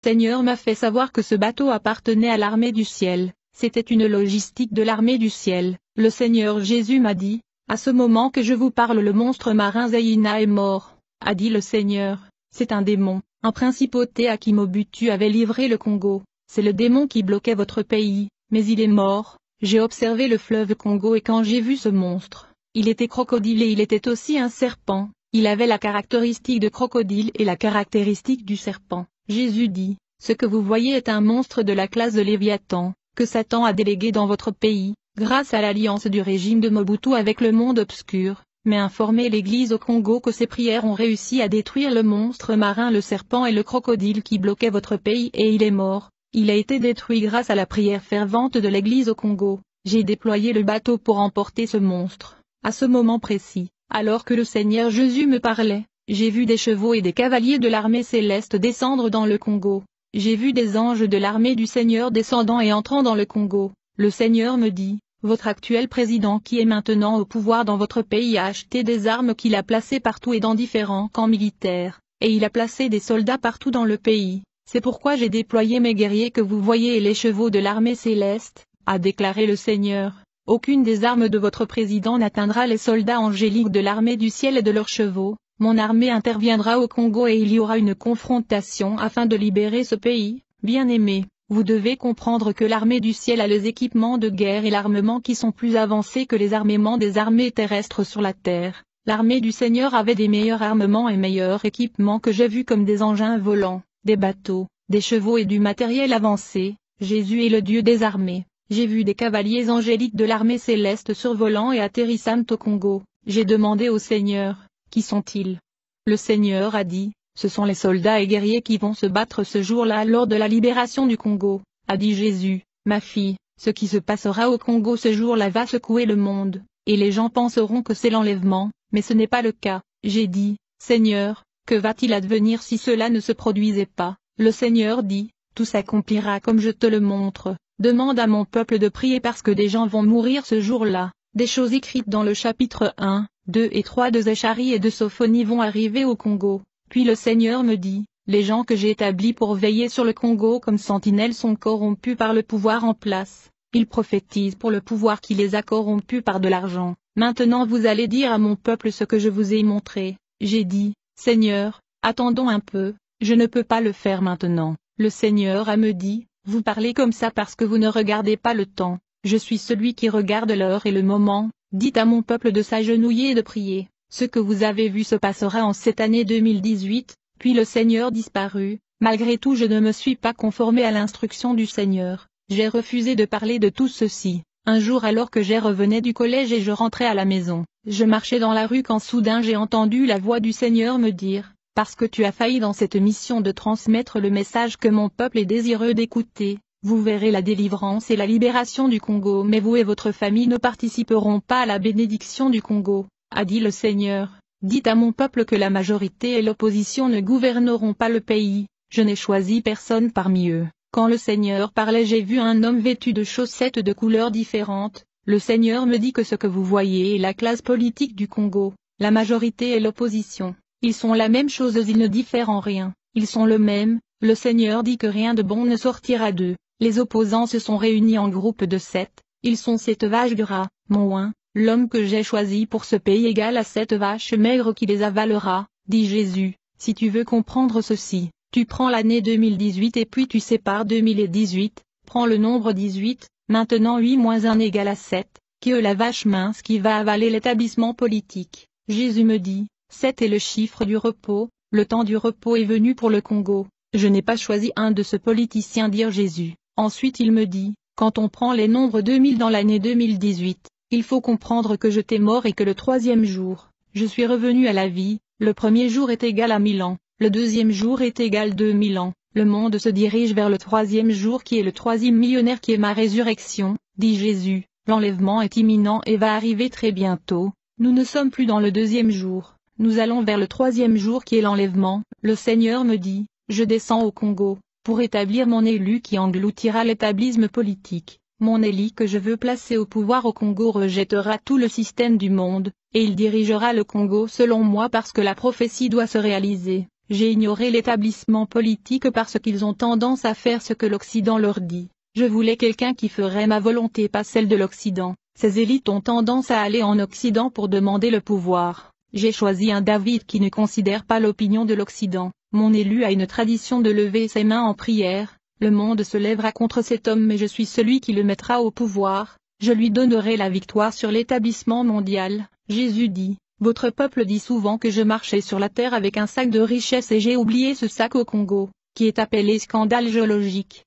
Seigneur m'a fait savoir que ce bateau appartenait à l'armée du ciel, c'était une logistique de l'armée du ciel. Le Seigneur Jésus m'a dit, à ce moment que je vous parle le monstre marin Zaïna est mort, a dit le Seigneur, c'est un démon, un principauté à qui Mobutu avait livré le Congo, c'est le démon qui bloquait votre pays, mais il est mort. J'ai observé le fleuve Congo et quand j'ai vu ce monstre, il était crocodile et il était aussi un serpent, il avait la caractéristique de crocodile et la caractéristique du serpent. Jésus dit, ce que vous voyez est un monstre de la classe de Léviathan, que Satan a délégué dans votre pays, grâce à l'alliance du régime de Mobutu avec le monde obscur, mais informez l'Église au Congo que ses prières ont réussi à détruire le monstre marin, le serpent et le crocodile qui bloquaient votre pays et il est mort. Il a été détruit grâce à la prière fervente de l'Église au Congo. J'ai déployé le bateau pour emporter ce monstre. À ce moment précis, alors que le Seigneur Jésus me parlait, j'ai vu des chevaux et des cavaliers de l'armée céleste descendre dans le Congo. J'ai vu des anges de l'armée du Seigneur descendant et entrant dans le Congo. Le Seigneur me dit, votre actuel président qui est maintenant au pouvoir dans votre pays a acheté des armes qu'il a placées partout et dans différents camps militaires, et il a placé des soldats partout dans le pays. C'est pourquoi j'ai déployé mes guerriers que vous voyez et les chevaux de l'armée céleste, a déclaré le Seigneur. Aucune des armes de votre président n'atteindra les soldats angéliques de l'armée du ciel et de leurs chevaux. Mon armée interviendra au Congo et il y aura une confrontation afin de libérer ce pays. Bien-aimés, vous devez comprendre que l'armée du ciel a les équipements de guerre et l'armement qui sont plus avancés que les armements des armées terrestres sur la terre. L'armée du Seigneur avait des meilleurs armements et meilleurs équipements que j'ai vus comme des engins volants, des bateaux, des chevaux et du matériel avancé. Jésus est le Dieu des armées. J'ai vu des cavaliers angéliques de l'armée céleste survolant et atterrissant au Congo. J'ai demandé au Seigneur, qui sont-ils? Le Seigneur a dit, ce sont les soldats et guerriers qui vont se battre ce jour-là lors de la libération du Congo, a dit Jésus. Ma fille, ce qui se passera au Congo ce jour-là va secouer le monde, et les gens penseront que c'est l'enlèvement, mais ce n'est pas le cas. J'ai dit, Seigneur, que va-t-il advenir si cela ne se produisait pas? Le Seigneur dit, tout s'accomplira comme je te le montre. Demande à mon peuple de prier parce que des gens vont mourir ce jour-là. Des choses écrites dans le chapitre 1, 2 et 3 de Zacharie et de Sophonie vont arriver au Congo. Puis le Seigneur me dit, les gens que j'ai établis pour veiller sur le Congo comme sentinelles sont corrompus par le pouvoir en place. Ils prophétisent pour le pouvoir qui les a corrompus par de l'argent. Maintenant vous allez dire à mon peuple ce que je vous ai montré. J'ai dit, Seigneur, attendons un peu, je ne peux pas le faire maintenant. Le Seigneur a me dit, vous parlez comme ça parce que vous ne regardez pas le temps. Je suis celui qui regarde l'heure et le moment. Dites à mon peuple de s'agenouiller et de prier. Ce que vous avez vu se passera en cette année 2018, puis le Seigneur disparut. Malgré tout je ne me suis pas conformé à l'instruction du Seigneur. J'ai refusé de parler de tout ceci. Un jour alors que je revenais du collège et je rentrais à la maison, je marchais dans la rue quand soudain j'ai entendu la voix du Seigneur me dire, parce que tu as failli dans cette mission de transmettre le message que mon peuple est désireux d'écouter, vous verrez la délivrance et la libération du Congo mais vous et votre famille ne participeront pas à la bénédiction du Congo, a dit le Seigneur. Dites à mon peuple que la majorité et l'opposition ne gouverneront pas le pays, je n'ai choisi personne parmi eux. Quand le Seigneur parlait j'ai vu un homme vêtu de chaussettes de couleurs différentes. Le Seigneur me dit que ce que vous voyez est la classe politique du Congo, la majorité et l'opposition. Ils sont la même chose, ils ne diffèrent en rien, ils sont le même. Le Seigneur dit que rien de bon ne sortira d'eux. Les opposants se sont réunis en groupe de 7, ils sont 7 vaches gras, mon oin, l'homme que j'ai choisi pour ce pays égal à 7 vaches maigres qui les avalera, dit Jésus. Si tu veux comprendre ceci, tu prends l'année 2018 et puis tu sépares 2018, prends le nombre 18, maintenant 8 moins 1 égale à 7, qui est la vache mince qui va avaler l'établissement politique. Jésus me dit, 7 est le chiffre du repos, le temps du repos est venu pour le Congo. Je n'ai pas choisi un de ce politicien, dire Jésus. Ensuite il me dit, quand on prend les nombres 2000 dans l'année 2018, il faut comprendre que je t'ai mort et que le 3e jour, je suis revenu à la vie. Le 1er jour est égal à 1000 ans, le 2e jour est égal 2000 ans, le monde se dirige vers le 3e jour qui est le 3e millénaire qui est ma résurrection, dit Jésus. L'enlèvement est imminent et va arriver très bientôt. Nous ne sommes plus dans le 2e jour, nous allons vers le 3e jour qui est l'enlèvement. Le Seigneur me dit, je descends au Congo, pour établir mon élu qui engloutira l'établissement politique. Mon élu que je veux placer au pouvoir au Congo rejettera tout le système du monde, et il dirigera le Congo selon moi parce que la prophétie doit se réaliser. j'ai ignoré l'établissement politique parce qu'ils ont tendance à faire ce que l'Occident leur dit. Je voulais quelqu'un qui ferait ma volonté, pas celle de l'Occident. Ces élites ont tendance à aller en Occident pour demander le pouvoir. J'ai choisi un David qui ne considère pas l'opinion de l'Occident. Mon élu a une tradition de lever ses mains en prière. Le monde se lèvera contre cet homme, mais je suis celui qui le mettra au pouvoir. Je lui donnerai la victoire sur l'établissement mondial. Jésus dit, votre peuple dit souvent que je marchais sur la terre avec un sac de richesse et j'ai oublié ce sac au Congo, qui est appelé scandale géologique.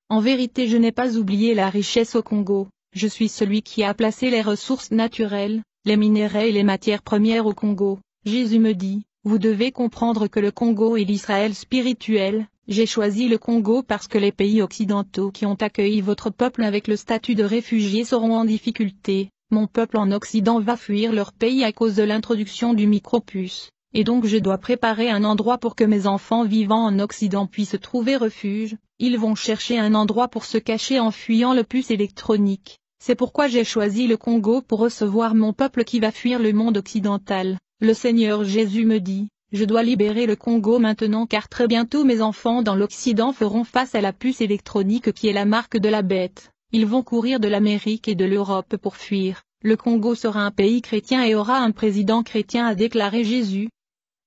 En vérité, je n'ai pas oublié la richesse au Congo. Je suis celui qui a placé les ressources naturelles, les minéraux et les matières premières au Congo. Jésus me dit, vous devez comprendre que le Congo est l'Israël spirituel. J'ai choisi le Congo parce que les pays occidentaux qui ont accueilli votre peuple avec le statut de réfugié seront en difficulté. Mon peuple en Occident va fuir leur pays à cause de l'introduction du micropuce. Et donc je dois préparer un endroit pour que mes enfants vivant en Occident puissent trouver refuge. Ils vont chercher un endroit pour se cacher en fuyant le puce électronique. C'est pourquoi j'ai choisi le Congo pour recevoir mon peuple qui va fuir le monde occidental. Le Seigneur Jésus me dit, je dois libérer le Congo maintenant car très bientôt mes enfants dans l'Occident feront face à la puce électronique qui est la marque de la bête. Ils vont courir de l'Amérique et de l'Europe pour fuir. Le Congo sera un pays chrétien et aura un président chrétien, a déclaré Jésus.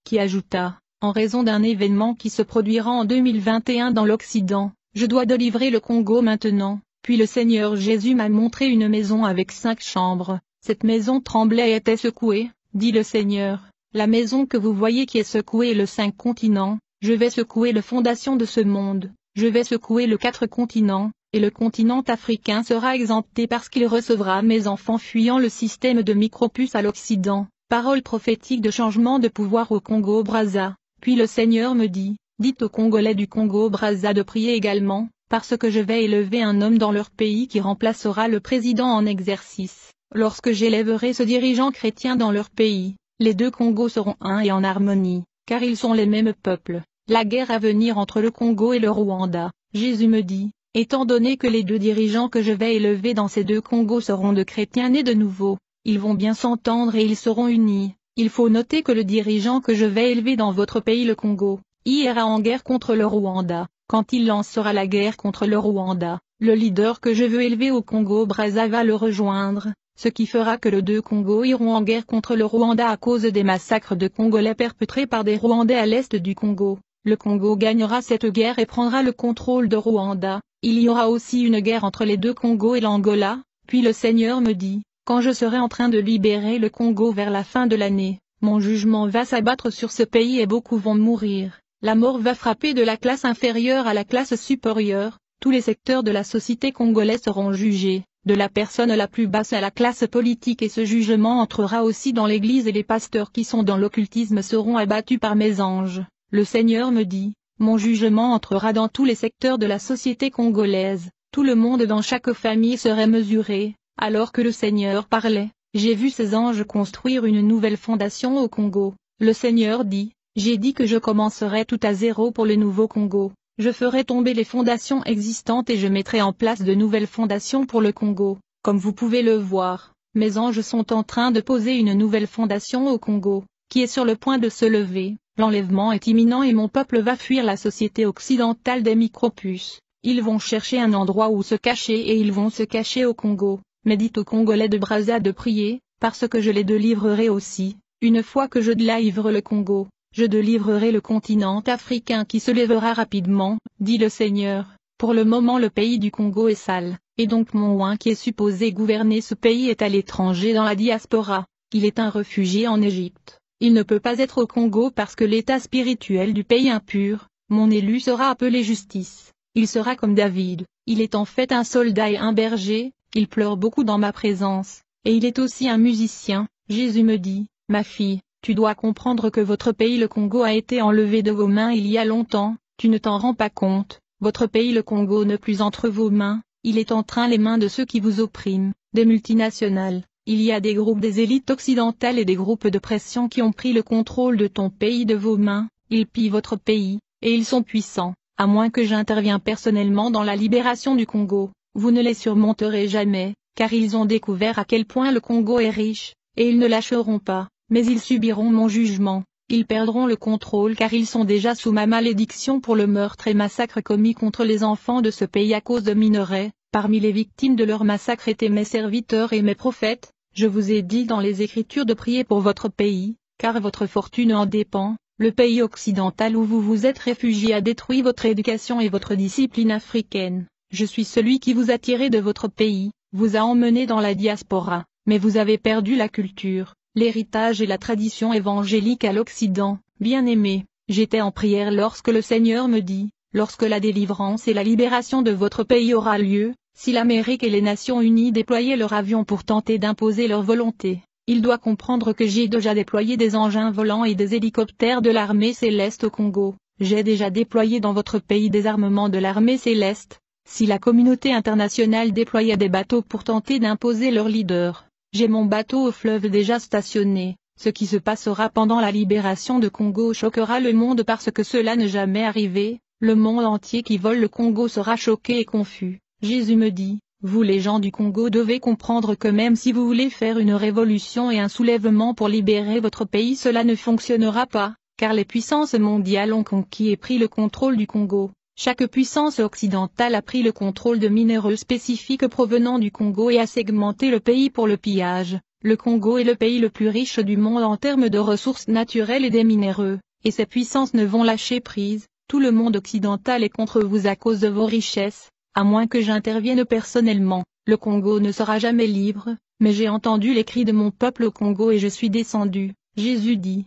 Qui ajouta, en raison d'un événement qui se produira en 2021 dans l'Occident, je dois délivrer le Congo maintenant. Puis le Seigneur Jésus m'a montré une maison avec 5 chambres. Cette maison tremblait et était secouée, dit le Seigneur. La maison que vous voyez qui est secouée est le 5 continents. Je vais secouer les fondations de ce monde. Je vais secouer les 4 continents, et le continent africain sera exempté parce qu'il recevra mes enfants fuyant le système de micropuce à l'Occident. Parole prophétique de changement de pouvoir au Congo-Brazza. Puis le Seigneur me dit, dites aux Congolais du Congo-Brazza de prier également, parce que je vais élever un homme dans leur pays qui remplacera le président en exercice. Lorsque j'élèverai ce dirigeant chrétien dans leur pays, les 2 Congos seront un et en harmonie, car ils sont les mêmes peuples. La guerre à venir entre le Congo et le Rwanda. Jésus me dit, étant donné que les 2 dirigeants que je vais élever dans ces 2 Congos seront de chrétiens nés de nouveau, ils vont bien s'entendre et ils seront unis. Il faut noter que le dirigeant que je vais élever dans votre pays le Congo, ira en guerre contre le Rwanda. Quand il lancera la guerre contre le Rwanda, le leader que je veux élever au Congo-Brazza va le rejoindre, ce qui fera que les 2 Congos iront en guerre contre le Rwanda à cause des massacres de Congolais perpétrés par des Rwandais à l'est du Congo. Le Congo gagnera cette guerre et prendra le contrôle de Rwanda. Il y aura aussi une guerre entre les 2 Congos et l'Angola. Puis le Seigneur me dit, quand je serai en train de libérer le Congo vers la fin de l'année, mon jugement va s'abattre sur ce pays et beaucoup vont mourir. La mort va frapper de la classe inférieure à la classe supérieure. Tous les secteurs de la société congolaise seront jugés, de la personne la plus basse à la classe politique, et ce jugement entrera aussi dans l'Église et les pasteurs qui sont dans l'occultisme seront abattus par mes anges. Le Seigneur me dit, mon jugement entrera dans tous les secteurs de la société congolaise, tout le monde dans chaque famille serait mesuré. Alors que le Seigneur parlait, j'ai vu ces anges construire une nouvelle fondation au Congo. Le Seigneur dit, j'ai dit que je commencerai tout à zéro pour le nouveau Congo. Je ferai tomber les fondations existantes et je mettrai en place de nouvelles fondations pour le Congo. Comme vous pouvez le voir, mes anges sont en train de poser une nouvelle fondation au Congo, qui est sur le point de se lever. L'enlèvement est imminent et mon peuple va fuir la société occidentale des micropuces. Ils vont chercher un endroit où se cacher et ils vont se cacher au Congo. Mais dites aux Congolais de Brazza de prier, parce que je les délivrerai aussi. Une fois que je délivre le Congo, je délivrerai le continent africain qui se lèvera rapidement, dit le Seigneur. Pour le moment le pays du Congo est sale, et donc mon oint qui est supposé gouverner ce pays est à l'étranger dans la diaspora. Il est un réfugié en Égypte. Il ne peut pas être au Congo parce que l'état spirituel du pays impur. Mon élu sera appelé justice. Il sera comme David. Il est en fait un soldat et un berger. Il pleure beaucoup dans ma présence, et il est aussi un musicien. Jésus me dit, ma fille, tu dois comprendre que votre pays le Congo a été enlevé de vos mains il y a longtemps, tu ne t'en rends pas compte, votre pays le Congo n'est plus entre vos mains, il est en train les mains de ceux qui vous oppriment, des multinationales. Il y a des groupes des élites occidentales et des groupes de pression qui ont pris le contrôle de ton pays de vos mains, ils pillent votre pays, et ils sont puissants, à moins que j'intervienne personnellement dans la libération du Congo. Vous ne les surmonterez jamais, car ils ont découvert à quel point le Congo est riche, et ils ne lâcheront pas, mais ils subiront mon jugement. ils perdront le contrôle car ils sont déjà sous ma malédiction pour le meurtre et massacre commis contre les enfants de ce pays à cause de minerais. Parmi les victimes de leur massacre étaient mes serviteurs et mes prophètes. Je vous ai dit dans les Écritures de prier pour votre pays, car votre fortune en dépend. Le pays occidental où vous vous êtes réfugié a détruit votre éducation et votre discipline africaine. Je suis celui qui vous a tiré de votre pays, vous a emmené dans la diaspora, mais vous avez perdu la culture, l'héritage et la tradition évangélique à l'Occident. Bien-aimé, j'étais en prière lorsque le Seigneur me dit, lorsque la délivrance et la libération de votre pays aura lieu, si l'Amérique et les Nations Unies déployaient leurs avions pour tenter d'imposer leur volonté, il doit comprendre que j'ai déjà déployé des engins volants et des hélicoptères de l'armée céleste au Congo. J'ai déjà déployé dans votre pays des armements de l'armée céleste. Si la communauté internationale déployait des bateaux pour tenter d'imposer leur leader, j'ai mon bateau au fleuve déjà stationné. Ce qui se passera pendant la libération de Congo choquera le monde parce que cela n'est jamais arrivé. Le monde entier qui vole le Congo sera choqué et confus. Jésus me dit, vous les gens du Congo devez comprendre que même si vous voulez faire une révolution et un soulèvement pour libérer votre pays, cela ne fonctionnera pas, car les puissances mondiales ont conquis et pris le contrôle du Congo. Chaque puissance occidentale a pris le contrôle de minéraux spécifiques provenant du Congo et a segmenté le pays pour le pillage. Le Congo est le pays le plus riche du monde en termes de ressources naturelles et des minéraux, et ces puissances ne vont lâcher prise. Tout le monde occidental est contre vous à cause de vos richesses. À moins que j'intervienne personnellement, le Congo ne sera jamais libre, mais j'ai entendu les cris de mon peuple au Congo et je suis descendu. Jésus dit.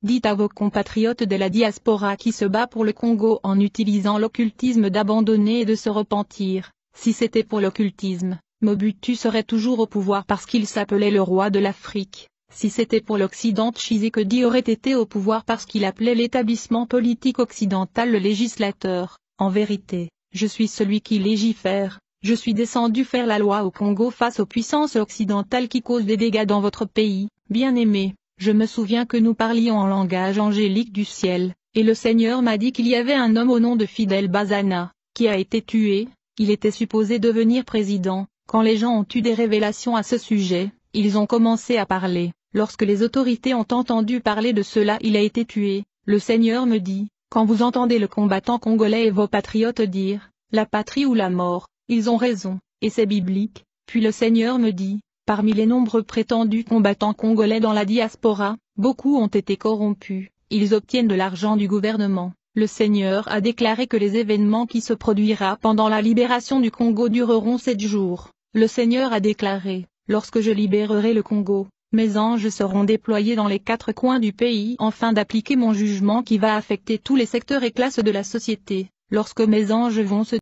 Dites à vos compatriotes de la diaspora qui se bat pour le Congo en utilisant l'occultisme d'abandonner et de se repentir. Si c'était pour l'occultisme, Mobutu serait toujours au pouvoir parce qu'il s'appelait le roi de l'Afrique. Si c'était pour l'Occident, Tshisekedi aurait été au pouvoir parce qu'il appelait l'établissement politique occidental le législateur. En vérité, je suis celui qui légifère. Je suis descendu faire la loi au Congo face aux puissances occidentales qui causent des dégâts dans votre pays. Bien-aimé, je me souviens que nous parlions en langage angélique du ciel, et le Seigneur m'a dit qu'il y avait un homme au nom de Fidel Bazana, qui a été tué. Il était supposé devenir président. Quand les gens ont eu des révélations à ce sujet, ils ont commencé à parler. Lorsque les autorités ont entendu parler de cela, il a été tué. Le Seigneur me dit, quand vous entendez le combattant congolais et vos patriotes dire, la patrie ou la mort, ils ont raison, et c'est biblique. Puis le Seigneur me dit, parmi les nombreux prétendus combattants congolais dans la diaspora, beaucoup ont été corrompus, ils obtiennent de l'argent du gouvernement. Le Seigneur a déclaré que les événements qui se produira pendant la libération du Congo dureront 7 jours. Le Seigneur a déclaré, lorsque je libérerai le Congo, mes anges seront déployés dans les 4 coins du pays afin d'appliquer mon jugement qui va affecter tous les secteurs et classes de la société. Lorsque mes anges vont se